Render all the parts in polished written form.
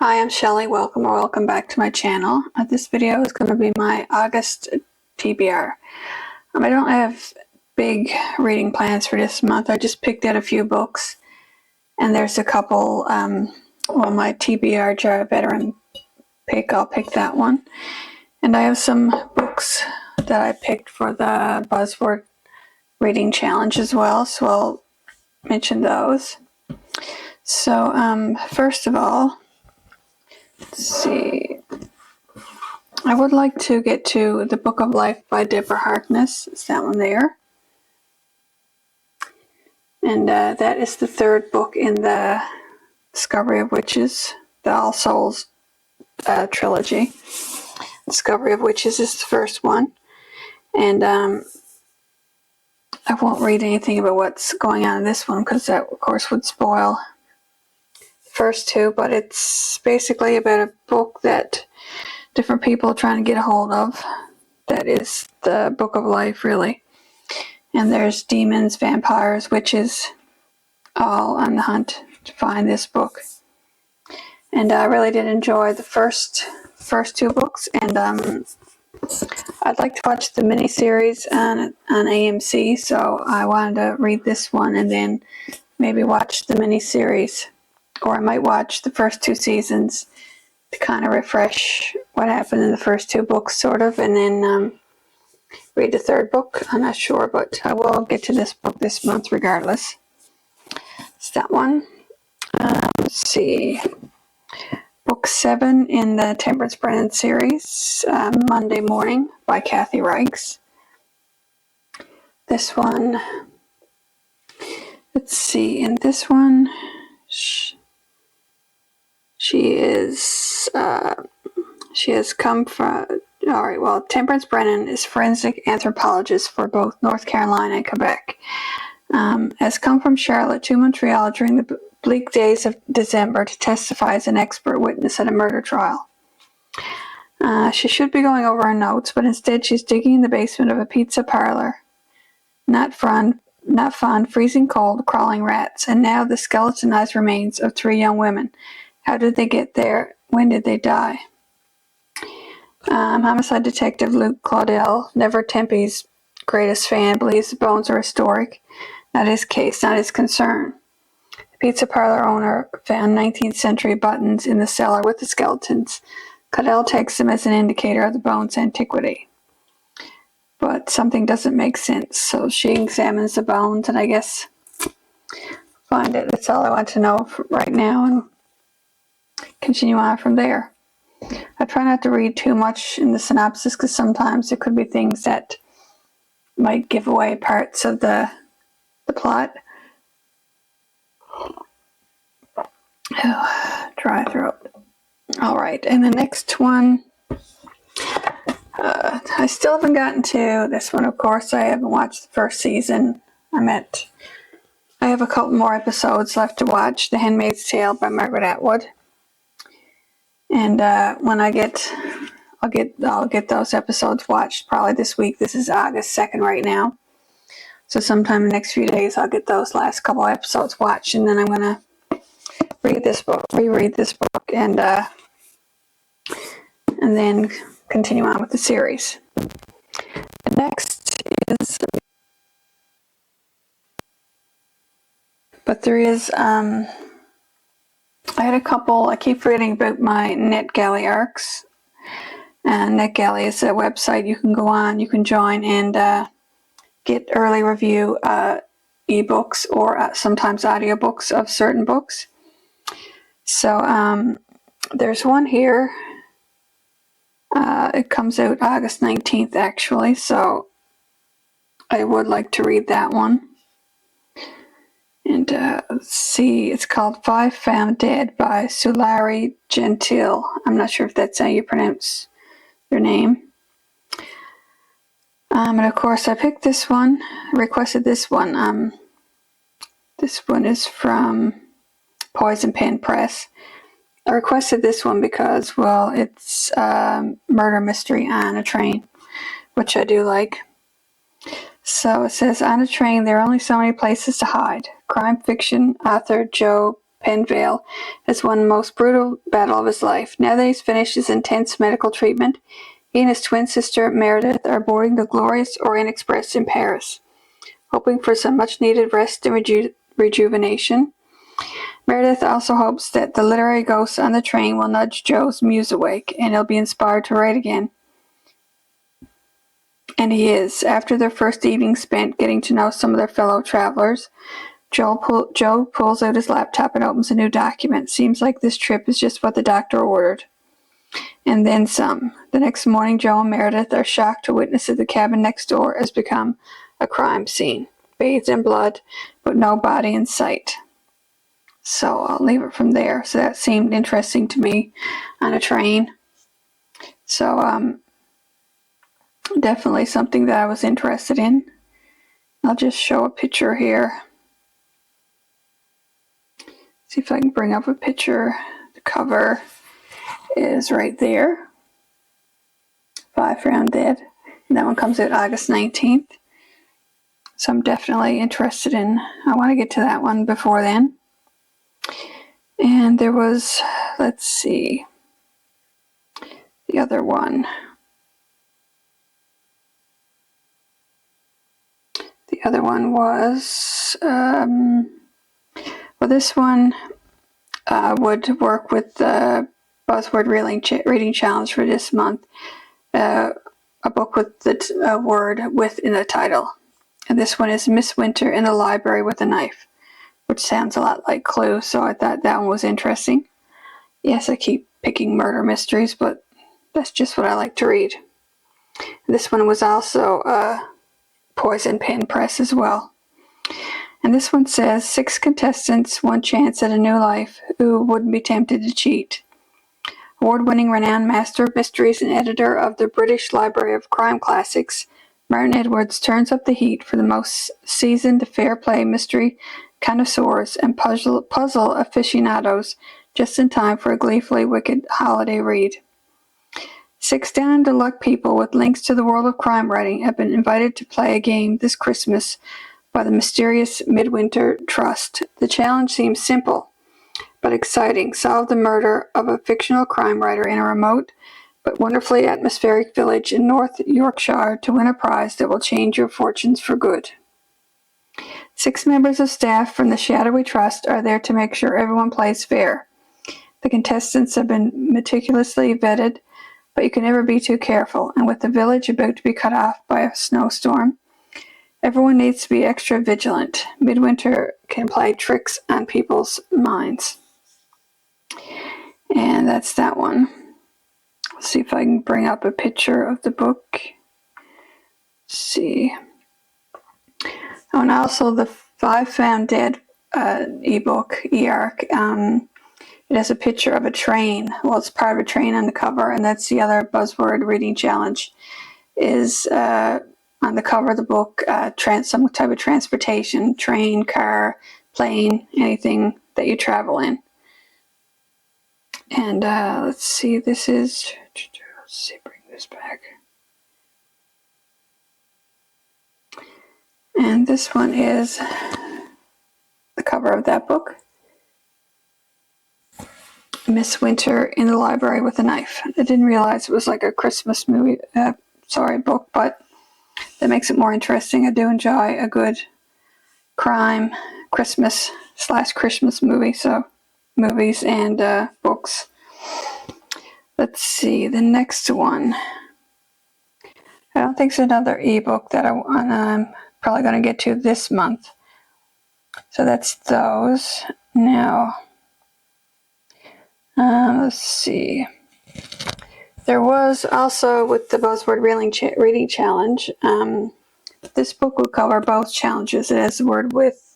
Hi, I'm Shelley. Welcome or welcome back to my channel. This video is going to be my August TBR. I don't have big reading plans for this month. I just picked out a few books, and there's a couple, my TBR Jar Veteran pick, I'll pick that one. And I have some books that I picked for the Buzzword reading challenge as well, so I'll mention those. So, first of all, let's see. I would like to get to The Book of Life by Deborah Harkness. It's that one there. And that is the third book in the Discovery of Witches, the All Souls trilogy. Discovery of Witches is the first one. And I won't read anything about what's going on in this one because that, of course, would spoil the first two. But it's basically about a book that different people are trying to get a hold of. That is the Book of Life, really. And there's demons, vampires, witches, all on the hunt to find this book. And I really did enjoy the first two books. And I'd like to watch the miniseries on AMC, so I wanted to read this one and then maybe watch the miniseries. Or I might watch the first two seasons to kind of refresh what happened in the first two books, sort of, and then read the third book. I'm not sure, but I will get to this book this month regardless. It's that one. Let's see. Book 7 in the Temperance Brennan series, Monday Mourning by Kathy Reichs. This one, let's see, in this one, she has come from, alright, well, Temperance Brennan is forensic anthropologist for both North Carolina and Quebec. Has come from Charlotte to Montreal during the bleak days of December to testify as an expert witness at a murder trial. She should be going over her notes, but instead she's digging in the basement of a pizza parlor. Not fun, freezing cold, crawling rats, and now the skeletonized remains of 3 young women. How did they get there? When did they die? Homicide detective Luke Claudel, never Tempe's greatest fan, believes the bones are historic. Not his case, not his concern. The pizza parlor owner found 19th century buttons in the cellar with the skeletons. Claudel takes them as an indicator of the bones' antiquity. But something doesn't make sense, so she examines the bones and I guess find it. That's all I want to know right now and continue on from there. I try not to read too much in the synopsis because sometimes there could be things that might give away parts of the plot. Oh, dry throat. Alright, and the next one, I still haven't gotten to this one, of course. I haven't watched the first season. I have a couple more episodes left to watch. The Handmaid's Tale by Margaret Atwood. And when I'll get those episodes watched probably this week. This is August 2nd right now. So sometime in the next few days I'll get those last couple episodes watched, and then I'm going to reread this book, and then continue on with the series. The next is, but there is, I had a couple, I keep forgetting about my NetGalley arcs. NetGalley is a website you can go on, you can join and get early review ebooks or sometimes audiobooks of certain books. So there's one here. It comes out August 19th actually, so I would like to read that one. And let's see, it's called 5 Found Dead by Sulari Gentill. I'm not sure if that's how you pronounce their name. And of course I picked this one, requested this one. This one is from Poison Pen Press. I requested this one because, well, it's a murder mystery on a train, which I do like. So it says, on a train, there are only so many places to hide. Crime fiction author Joe Penvale has won the most brutal battle of his life. Now that he's finished his intense medical treatment, he and his twin sister Meredith are boarding the glorious Orient Express in Paris, hoping for some much-needed rest and rejuvenation. Meredith also hopes that the literary ghosts on the train will nudge Joe's muse awake, and he'll be inspired to write again. And he is. After their first evening spent getting to know some of their fellow travelers, Joe pulls out his laptop and opens a new document. Seems like this trip is just what the doctor ordered. And then some. The next morning, Joe and Meredith are shocked to witness that the cabin next door has become a crime scene, bathed in blood, but no body in sight. So I'll leave it from there. So that seemed interesting to me on a train. So definitely something that I was interested in. I'll just show a picture here. See if I can bring up a picture. The cover is right there. 5 Round Dead. And that one comes out August 19th. So I'm definitely interested in, I want to get to that one before then. And there was, let's see, the other one. The other one was, well, this one would work with the Buzzword reading challenge for this month. A book with the word "with" in the title. And this one is Miss Winter in the Library with a Knife, which sounds a lot like Clue, so I thought that one was interesting. Yes, I keep picking murder mysteries, but that's just what I like to read. This one was also Poison Pen Press as well. And this one says, 6 contestants, 1 chance at a new life. Who wouldn't be tempted to cheat? Award-winning renowned master of mysteries and editor of the British Library of Crime Classics, Martin Edwards turns up the heat for the most seasoned fair play mystery connoisseurs and puzzle aficionados just in time for a gleefully wicked holiday read. 6 down-to-luck people with links to the world of crime writing have been invited to play a game this Christmas by the mysterious Midwinter Trust. The challenge seems simple, but exciting. Solve the murder of a fictional crime writer in a remote but wonderfully atmospheric village in North Yorkshire to win a prize that will change your fortunes for good. 6 members of staff from the shadowy trust are there to make sure everyone plays fair. The contestants have been meticulously vetted, but you can never be too careful, and with the village about to be cut off by a snowstorm, everyone needs to be extra vigilant. Midwinter can play tricks on people's minds. And that's that one. Let's see if I can bring up a picture of the book. Let's see. Oh, and also the 5 Found Dead ebook, e-arc. It has a picture of a train. Well, it's part of a train on the cover, and that's the other Buzzword reading challenge. Is on the cover of the book, some type of transportation, train, car, plane, anything that you travel in. And let's see, this is, let's see, bring this back. And this one is the cover of that book. Miss Winter in the Library with a Knife. I didn't realize it was like a Christmas movie, book, but that makes it more interesting. I do enjoy a good crime, Christmas/Christmas movie, so movies and books. Let's see, the next one. I don't think it's another ebook that I'm probably going to get to this month. So that's those. Now, let's see. There was also, with the Buzzword reading challenge, this book will cover both challenges. It has the word "with"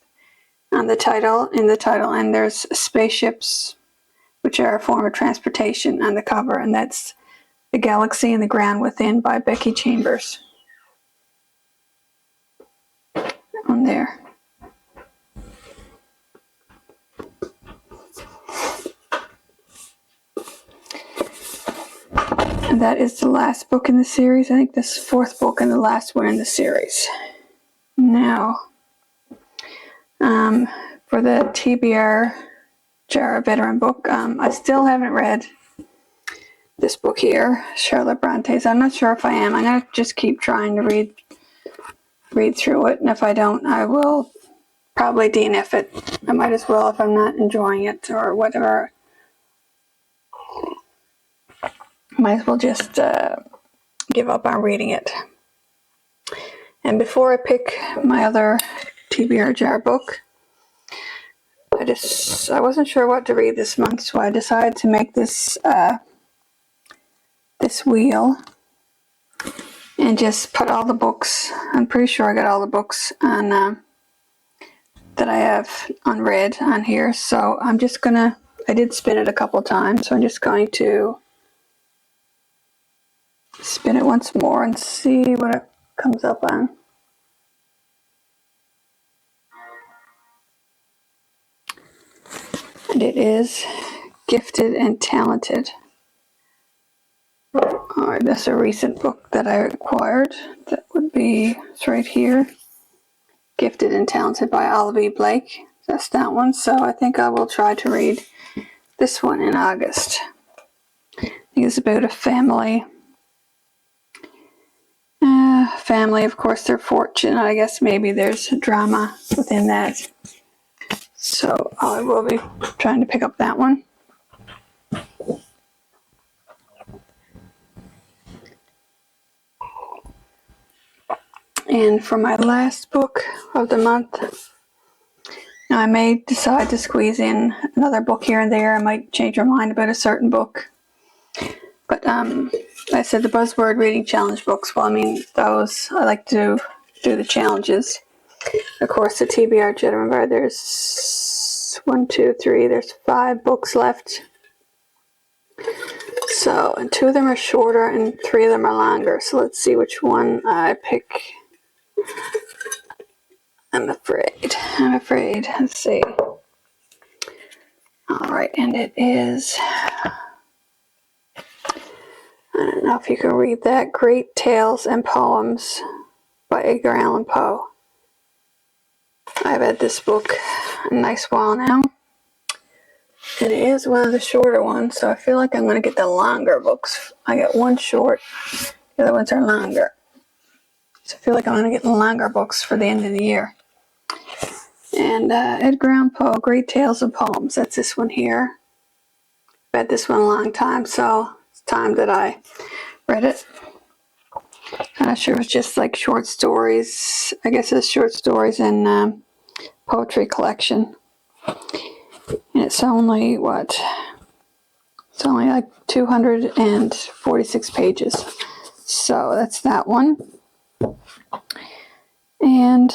in the title, and there's spaceships, which are a form of transportation, on the cover, and that's The Galaxy and the Ground Within by Becky Chambers. On there. And that is the last book in the series. I think this 4th book and the last one in the series. Now, for the TBR Jar, a veteran book. I still haven't read this book here, Charlotte Bronte's. I'm not sure if I am. I'm going to just keep trying to read through it, and if I don't, I will probably DNF it. I might as well if I'm not enjoying it or whatever. Might as well just give up on reading it. And before I pick my other TBR jar book, I wasn't sure what to read this month, so I decided to make this this wheel and just put all the books. I'm pretty sure I got all the books on that I have unread on here. So I'm just gonna. I did spin it a couple times, so I'm just going to spin it once more and see what it comes up on. And it is Gifted and Talented. Alright, that's a recent book that I acquired. That would be, it's right here. Gifted and Talented by Olivie Blake. That's that one. So I think I will try to read this one in August. I think it's about a family. Family, of course, they're fortunate. I guess maybe there's drama within that. So I will be trying to pick up that one. And for my last book of the month, now I may decide to squeeze in another book here and there. I might change my mind about a certain book. But I said the Buzzword reading challenge books. Well, I mean, those, I like to do the challenges. Of course, the TBR, remember, there's 1, 2, 3, there's 5 books left. So, and 2 of them are shorter and 3 of them are longer. So let's see which one I pick. I'm afraid. Let's see. Alright, and it is, I don't know if you can read that, Great Tales and Poems by Edgar Allan Poe. I've had this book a nice while now. It is one of the shorter ones, so I feel like I'm going to get the longer books. I got one short, the other ones are longer. So I feel like I'm going to get the longer books for the end of the year. And Edgar Allan Poe, Great Tales and Poems. That's this one here. I've had this one a long time, so it's time that I read it. I'm not sure if it's just like short stories. I guess it's short stories and poetry collection. And it's only, what? It's only like 246 pages. So that's that one. And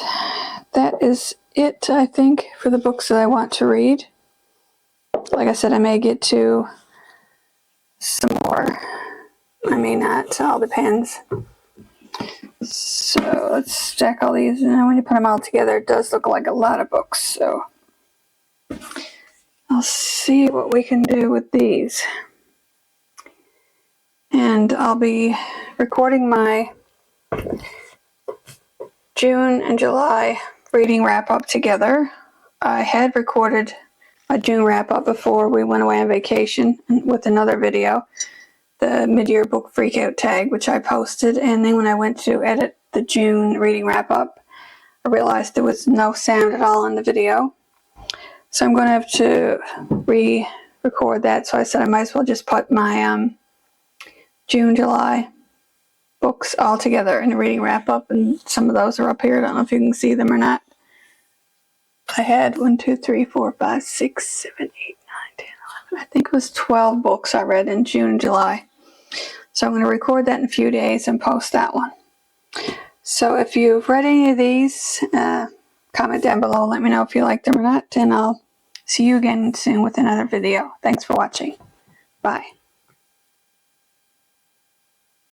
that is it, I think, for the books that I want to read. Like I said, I may get to some more. I may not. It all depends. So let's stack all these. And when you put them all together, it does look like a lot of books. So I'll see what we can do with these. And I'll be recording my June and July reading wrap-up together. I had recorded my June wrap-up before we went away on vacation with another video, the mid-year book freakout tag, which I posted. And then when I went to edit the June reading wrap-up, I realized there was no sound at all in the video. So I'm going to have to re-record that. So I said I might as well just put my June, July books all together in a reading wrap-up. And some of those are up here. I don't know if you can see them or not. I had 1, 2, 3, 4, 5, 6, 7, 8, 9, 10, 11. I think it was 12 books I read in June and July. So I'm going to record that in a few days and post that one. So if you've read any of these, comment down below. Let me know if you like them or not. And I'll see you again soon with another video. Thanks for watching. Bye.